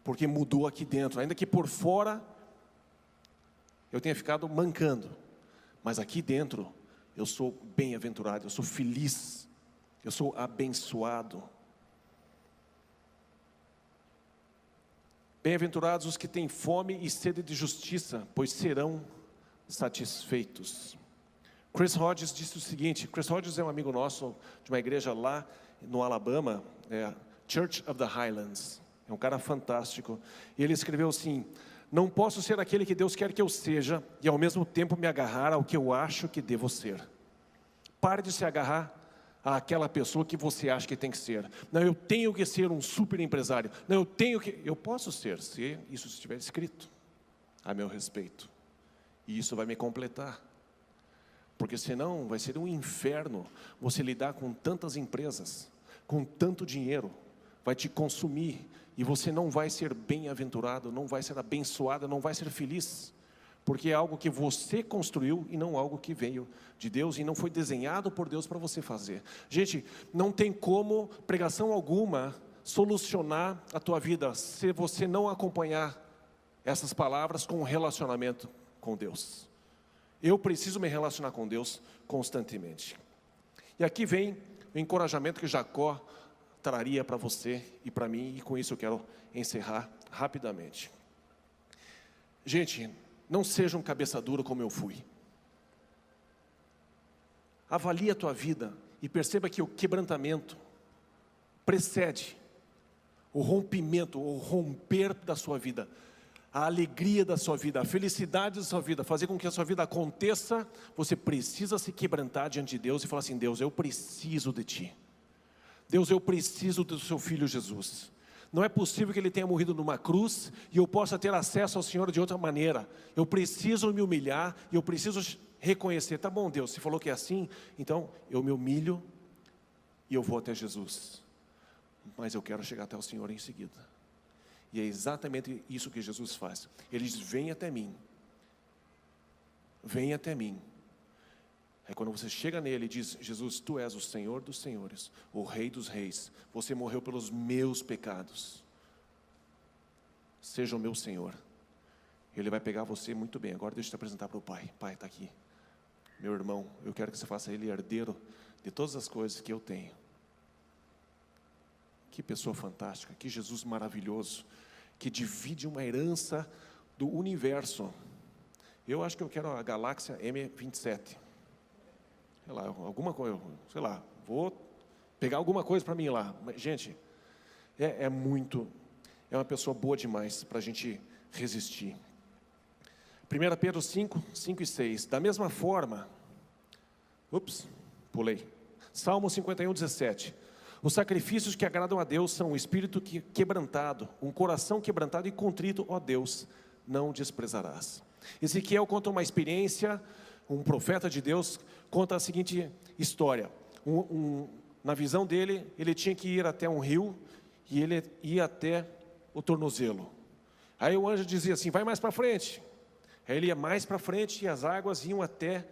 porque mudou aqui dentro. Ainda que por fora eu tenha ficado mancando, mas aqui dentro eu sou bem-aventurado, eu sou feliz, eu sou abençoado. Bem-aventurados os que têm fome e sede de justiça, pois serão satisfeitos. Chris Hodges disse o seguinte, Chris Hodges é um amigo nosso de uma igreja lá no Alabama, Church of the Highlands, é um cara fantástico, e ele escreveu assim: não posso ser aquele que Deus quer que eu seja e ao mesmo tempo me agarrar ao que eu acho que devo ser. Pare de se agarrar àquela pessoa que você acha que tem que ser. Não, eu tenho que ser um super empresário. Não, eu posso ser, se isso estiver escrito a meu respeito. E isso vai me completar. Porque senão vai ser um inferno você lidar com tantas empresas, com tanto dinheiro, vai te consumir e você não vai ser bem-aventurado, não vai ser abençoado, não vai ser feliz. Porque é algo que você construiu e não algo que veio de Deus e não foi desenhado por Deus para você fazer. Gente, não tem como pregação alguma solucionar a tua vida se você não acompanhar essas palavras com um relacionamento com Deus. Eu preciso me relacionar com Deus constantemente. E aqui vem o encorajamento que Jacó traria para você e para mim, e com isso eu quero encerrar rapidamente. Gente, não seja um cabeça dura como eu fui. Avalie a tua vida e perceba que o quebrantamento precede o rompimento, o romper da sua vida, a alegria da sua vida, a felicidade da sua vida, fazer com que a sua vida aconteça. Você precisa se quebrantar diante de Deus e falar assim: Deus, eu preciso de Ti. Deus, eu preciso do Seu Filho Jesus. Não é possível que Ele tenha morrido numa cruz e eu possa ter acesso ao Senhor de outra maneira. Eu preciso me humilhar e eu preciso reconhecer. Tá bom, Deus, se falou que é assim, então eu me humilho e eu vou até Jesus. Mas eu quero chegar até o Senhor em seguida. E é exatamente isso que Jesus faz. Ele diz: vem até mim. Vem até mim. Aí quando você chega nele e diz: Jesus, Tu és o Senhor dos senhores, o Rei dos reis, você morreu pelos meus pecados, seja o meu Senhor. Ele vai pegar você muito bem. Agora deixa eu te apresentar para o Pai. Pai, está aqui, meu irmão, eu quero que você faça ele herdeiro de todas as coisas que eu tenho. Que pessoa fantástica, que Jesus maravilhoso, que divide uma herança do universo. Eu acho que eu quero a galáxia M27. Sei lá, alguma coisa, sei lá, vou pegar alguma coisa para mim lá. Mas, gente, é uma pessoa boa demais para a gente resistir. 1 Pedro 5, 5 e 6. Da mesma forma, pulei. Salmo 51, 17. Os sacrifícios que agradam a Deus são um espírito quebrantado, um coração quebrantado e contrito, ó Deus, não desprezarás. Ezequiel conta uma experiência, um profeta de Deus conta a seguinte história. Na visão dele, ele tinha que ir até um rio e ele ia até o tornozelo. Aí o anjo dizia assim: vai mais para frente. Aí ele ia mais para frente e as águas iam até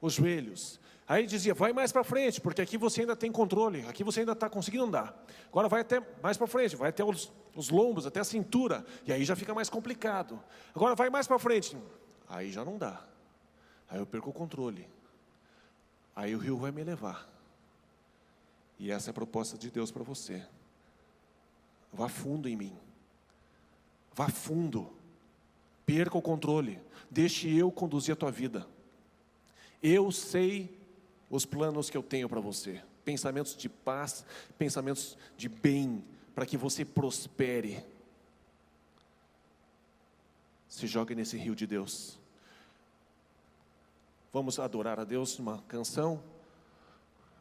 os joelhos. Aí ele dizia: vai mais para frente, porque aqui você ainda tem controle, aqui você ainda está conseguindo andar. Agora vai até mais para frente, vai até os lombos, até a cintura, e aí já fica mais complicado. Agora vai mais para frente, aí já não dá, aí eu perco o controle. aí o rio vai me levar. E essa é a proposta de Deus para você. Vá fundo em mim. Vá fundo. Perca o controle. Deixe eu conduzir a tua vida. Eu sei os planos que eu tenho para você. Pensamentos de paz, pensamentos de bem, para que você prospere. Se jogue nesse rio de Deus. Vamos adorar a Deus numa canção?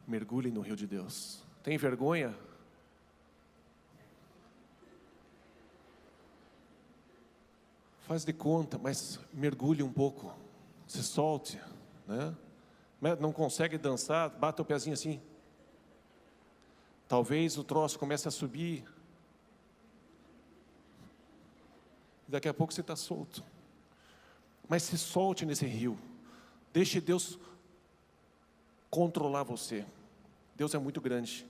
Mergulhe no rio de Deus. Tem vergonha? Faz de conta, mas mergulhe um pouco. Se solte, né? Não consegue dançar, bata o pezinho assim. Talvez o troço comece a subir. Daqui a pouco você está solto. Mas se solte nesse rio. Deixe Deus controlar você. Deus é muito grande.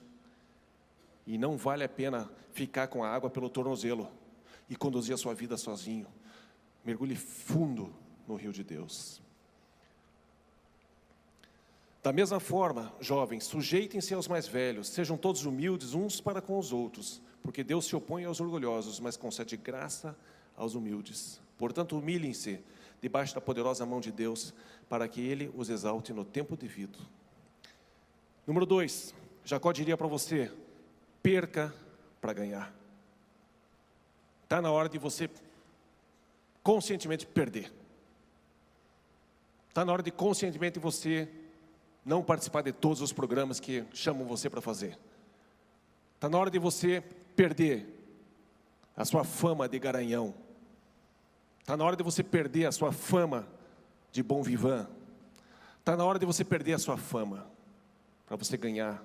E não vale a pena ficar com a água pelo tornozelo e conduzir a sua vida sozinho. Mergulhe fundo no rio de Deus. Da mesma forma, jovens, sujeitem-se aos mais velhos, sejam todos humildes uns para com os outros, porque Deus se opõe aos orgulhosos, mas concede graça aos humildes. Portanto, humilhem-se debaixo da poderosa mão de Deus, para que Ele os exalte no tempo devido. Número 2, Jacó diria para você, perca para ganhar. Está na hora de você conscientemente perder. Está na hora de conscientemente você não participar de todos os programas que chamam você para fazer. Está na hora de você perder a sua fama de garanhão. Está na hora de você perder a sua fama de bom vivant. Está na hora de você perder a sua fama para você ganhar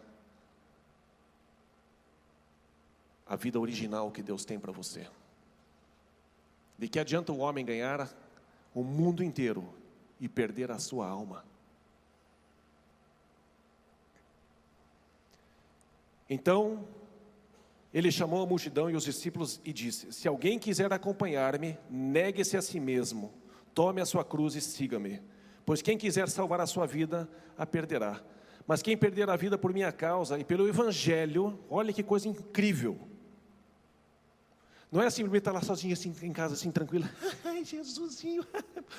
a vida original que Deus tem para você. De que adianta o homem ganhar o mundo inteiro e perder a sua alma? Então, ele chamou a multidão e os discípulos e disse: se alguém quiser acompanhar-me, negue-se a si mesmo, tome a sua cruz e siga-me. Pois quem quiser salvar a sua vida, a perderá. Mas quem perder a vida por minha causa e pelo Evangelho, olha que coisa incrível. Não é simplesmente estar lá sozinho assim, em casa, assim, tranquila. Ai, Jesusinho,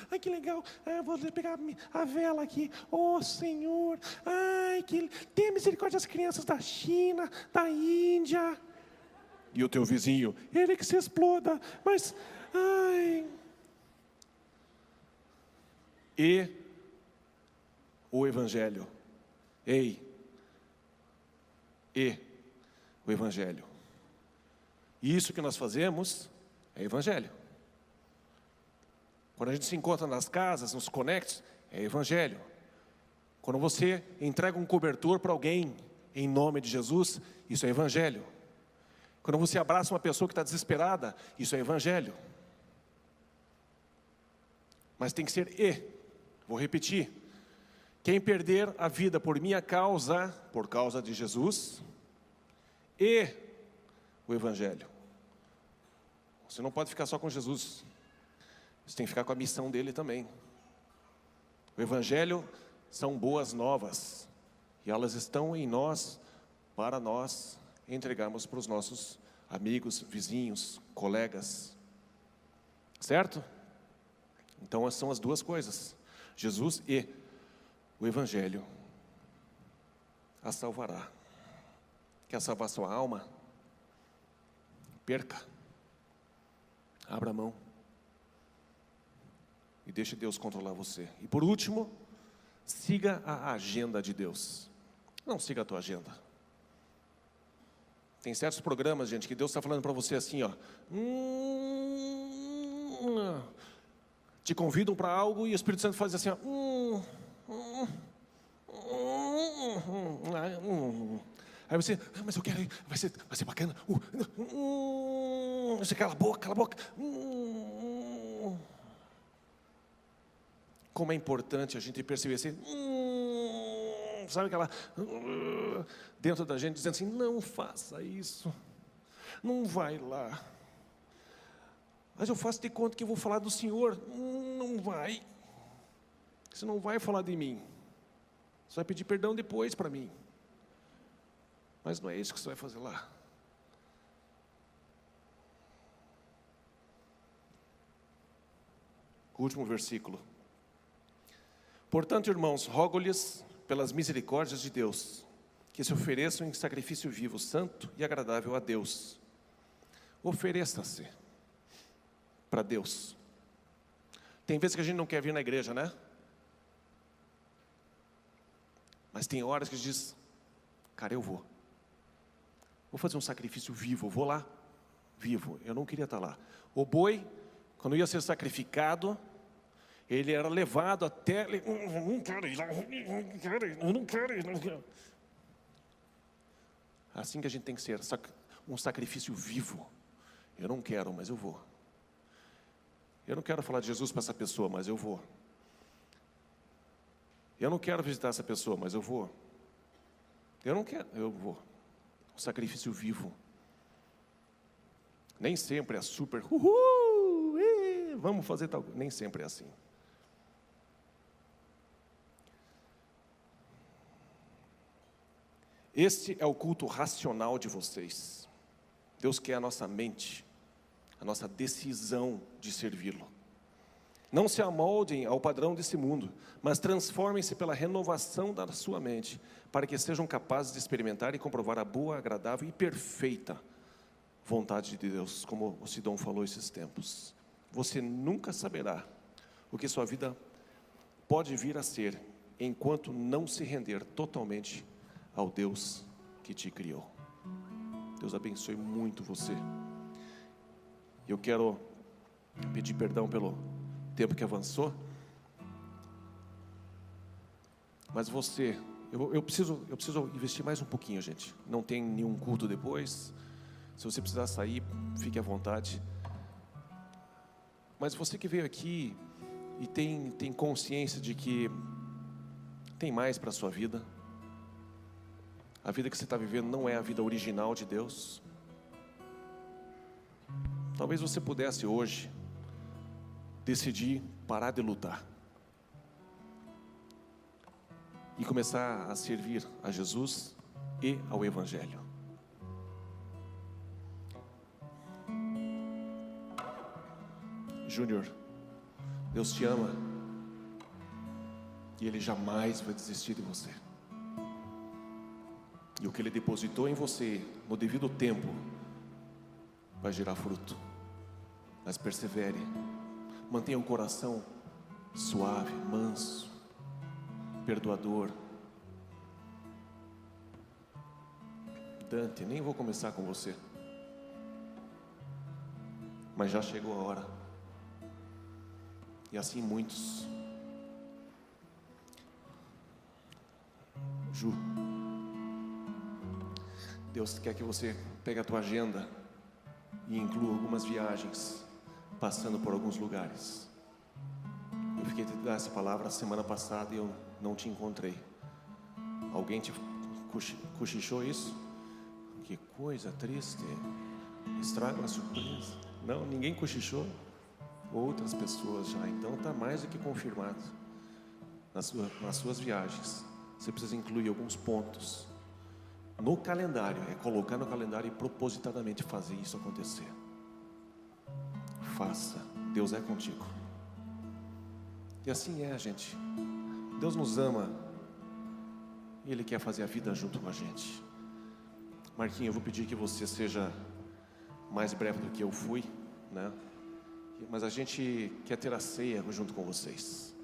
ai, que legal. Ai, vou pegar a vela aqui. Oh, Senhor, ai, que tenha misericórdia das crianças da China, da Índia. E o teu vizinho, ele que se exploda. Mas, ai. E o Evangelho. Ei. E o Evangelho. E isso que nós fazemos é Evangelho. Quando a gente se encontra nas casas, nos conectos, é Evangelho. Quando você entrega um cobertor para alguém, em nome de Jesus, isso é Evangelho. Quando você abraça uma pessoa que está desesperada, isso é Evangelho. Mas tem que ser e. Vou repetir. Quem perder a vida por minha causa, por causa de Jesus, e o Evangelho. Você não pode ficar só com Jesus. Você tem que ficar com a missão dele também. O Evangelho são boas novas. E elas estão em nós, para nós entregarmos para os nossos amigos, vizinhos, colegas. Certo? Então são as duas coisas. Jesus e o Evangelho a salvará. Quer salvar sua alma? Perca. Abra a mão. E deixe Deus controlar você. E por último, siga a agenda de Deus. Não siga a tua agenda. Tem certos programas, gente, que Deus está falando para você assim, ó. Te convidam para algo e o Espírito Santo faz assim, ó. Aí você, mas eu quero ir, vai ser bacana. Você cala a boca. Como é importante a gente perceber assim, sabe aquela dentro da gente dizendo assim, não faça isso, não vai lá. Mas eu faço de conta que eu vou falar do Senhor. Não vai. Você não vai falar de mim. Você vai pedir perdão depois para mim. Mas não é isso que você vai fazer lá. O último versículo. Portanto, irmãos, rogo-lhes pelas misericórdias de Deus, que se ofereçam em sacrifício vivo, santo e agradável a Deus. Ofereça-se para Deus. Tem vezes que a gente não quer vir na igreja, né? Mas tem horas que a gente diz, cara, eu vou. Vou fazer um sacrifício vivo, eu vou lá, vivo. Eu não queria estar lá. O boi, quando ia ser sacrificado, ele era levado até... Eu não quero ir lá, eu não quero ir. Assim que a gente tem que ser, um sacrifício vivo. Eu não quero, mas eu vou. Eu não quero falar de Jesus para essa pessoa, mas eu vou. Eu não quero visitar essa pessoa, mas eu vou. Eu não quero, eu vou. Um sacrifício vivo. Nem sempre é super, vamos fazer tal coisa. Nem sempre é assim. Este é o culto racional de vocês. Deus quer a nossa mente, a nossa decisão de servi-lo. Não se amoldem ao padrão desse mundo, mas transformem-se pela renovação da sua mente, para que sejam capazes de experimentar e comprovar a boa, agradável e perfeita vontade de Deus, como o Sidon falou esses tempos. Você nunca saberá o que sua vida pode vir a ser, enquanto não se render totalmente ao Deus que te criou. Deus abençoe muito você. Eu quero pedir perdão pelo tempo que avançou, mas você, eu preciso investir mais um pouquinho, gente. Não tem nenhum culto depois. Se você precisar sair, fique à vontade. Mas você que veio aqui e tem consciência de que tem mais para a sua vida. A vida que você está vivendo não é a vida original de Deus. Talvez você pudesse hoje decidir parar de lutar e começar a servir a Jesus e ao Evangelho. Júnior, Deus te ama e Ele jamais vai desistir de você. E o que Ele depositou em você no devido tempo vai gerar fruto. Mas persevere. Mantenha o coração suave, manso, perdoador. Dante, nem vou começar com você. Mas já chegou a hora. E assim muitos. Ju, Deus quer que você pegue a tua agenda e inclua algumas viagens, passando por alguns lugares. Eu fiquei te dar essa palavra semana passada e eu não te encontrei. Alguém te cochichou isso? Que coisa triste. Estraga a surpresa. Não, ninguém cochichou. Outras pessoas já. Então está mais do que confirmado. Nas suas viagens, você precisa incluir alguns pontos no calendário. É colocar no calendário e propositadamente fazer isso acontecer. Faça. Deus é contigo. E assim é, gente. Deus nos ama e Ele quer fazer a vida junto com a gente. Marquinhos, eu vou pedir que você seja mais breve do que eu fui, né? Mas a gente quer ter a ceia junto com vocês.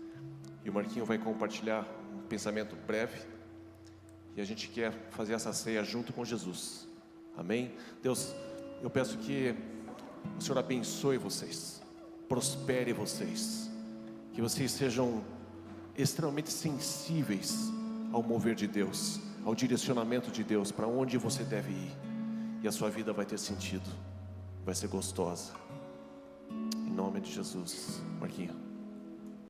E o Marquinhos vai compartilhar um pensamento breve. E a gente quer fazer essa ceia junto com Jesus. Amém? Deus, eu peço que o Senhor abençoe vocês, prospere vocês, que vocês sejam extremamente sensíveis ao mover de Deus, ao direcionamento de Deus, para onde você deve ir. E a sua vida vai ter sentido, vai ser gostosa. Em nome de Jesus. Marquinhos.